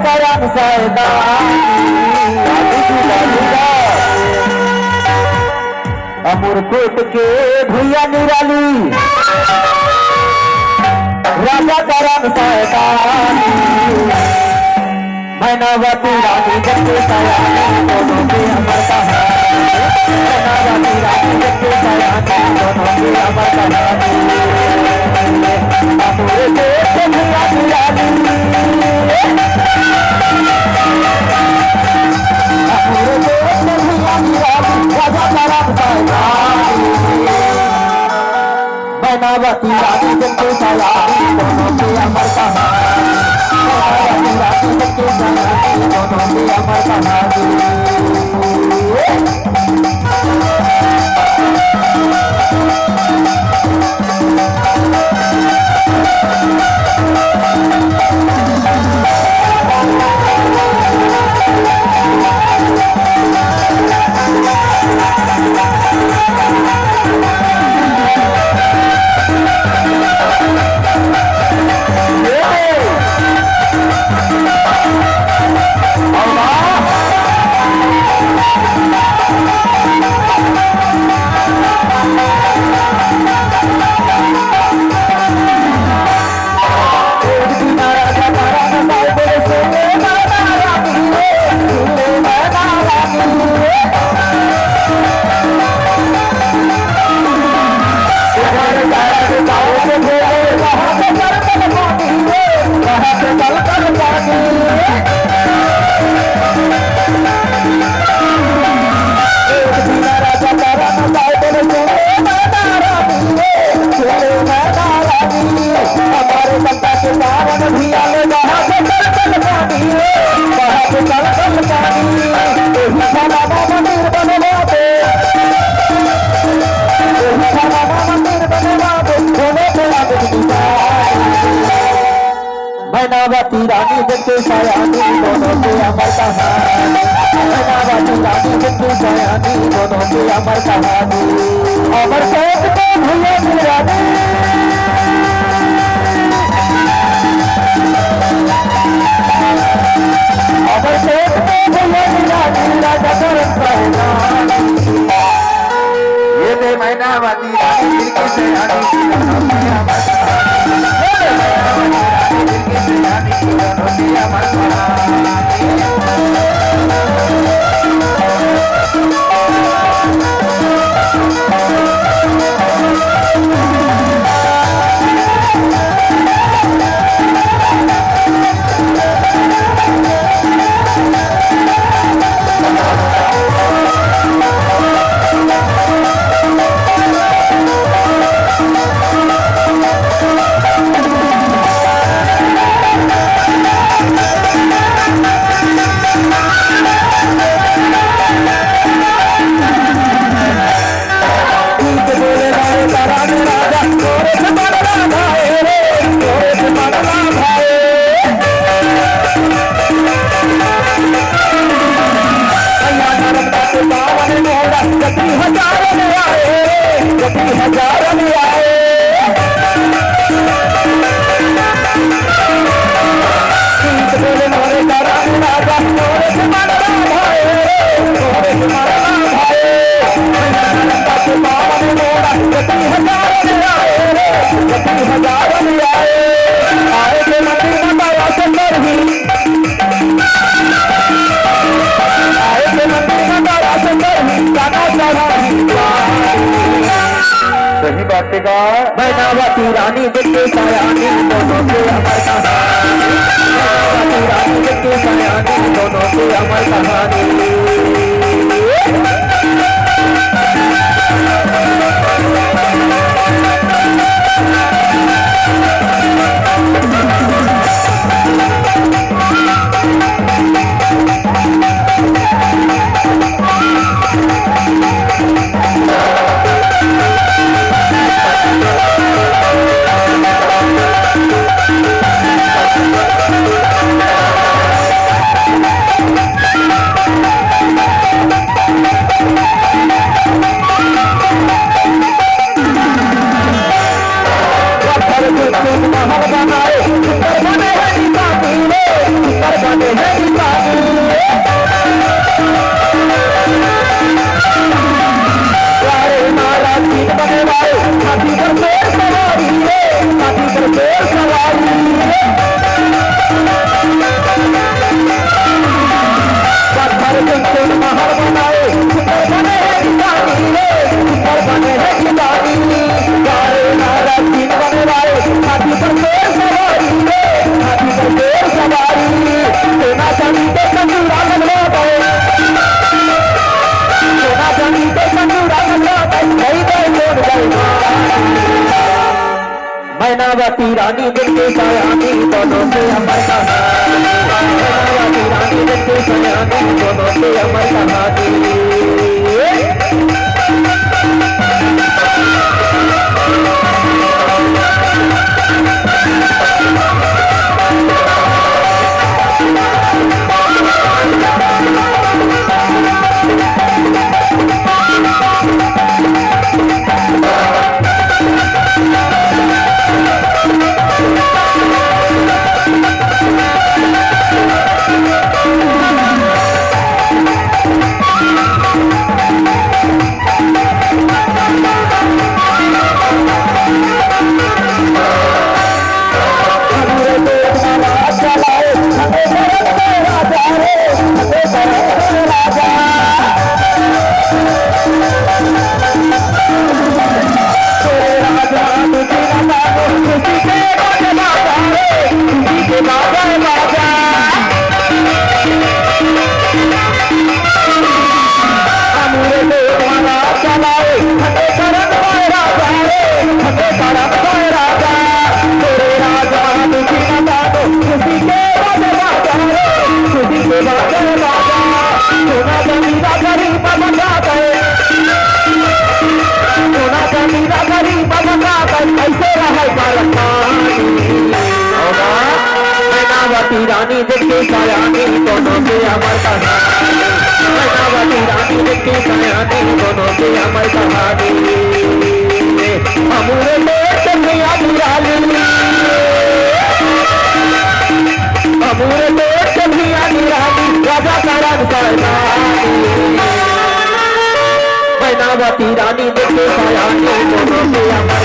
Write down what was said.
करम अमरकोट के भैया निराली राजा करम मैनावती रानी जगते सयानी दोनों के अमर कहानी मैनावती रानी जगते सयानी दोनों के अमर कहानी अमरकोट भैया निराली मैनावती रानी जगते सयानी दोनों के अमर कहानी मैनावती रानी जगते सयानी दोनों के अमर कहानी मैनावती रानी जगते सयानी दोनों के अमर कहानी मैनावती रानी जगते सयानी दोनों के अमर कहानी अमरकोट के भैया निराली अमरकोट के भैया निराली राजा करम ये दे मैनावती रानी जगते सयानी दोनों के अमर सही बात का मैनावती रानी जगते सयानी दोनों के अमर कहानी मैनावती रानी जगते सयानी दोनों के अमर कहानी बने है दीवानी प्यारे मारा तीन बने वाले हाथी पर शेर सवारी रे हाथी पर शेर सवारी पत्थर के महल बनाए सुंदर बने है दीवानी रे सुंदर बने है दीवानी प्यारे मारा तीन बने वाले हाथी पर शेर सवारी रे हाथी पर शेर सवारी सोना चांदी के कंजूरा लगवा गए सोना चांदी के कंजूरा लगवा गए मैनावती रानी बिल्कुल सयानी दोनों से अमर कहानी मैनावती रानी बिल्कुल सयानी दोनों से अमर कहानी रानी देखी सयानी दोनों के अमर कहानी मैनावती रानी देखी सयानी दोनों के अमर कहानी अमूरे देश में आदिराली अमूरे देश में आदिराली राजा कारण मैनावती रानी देखी सयानी दोनों के अमर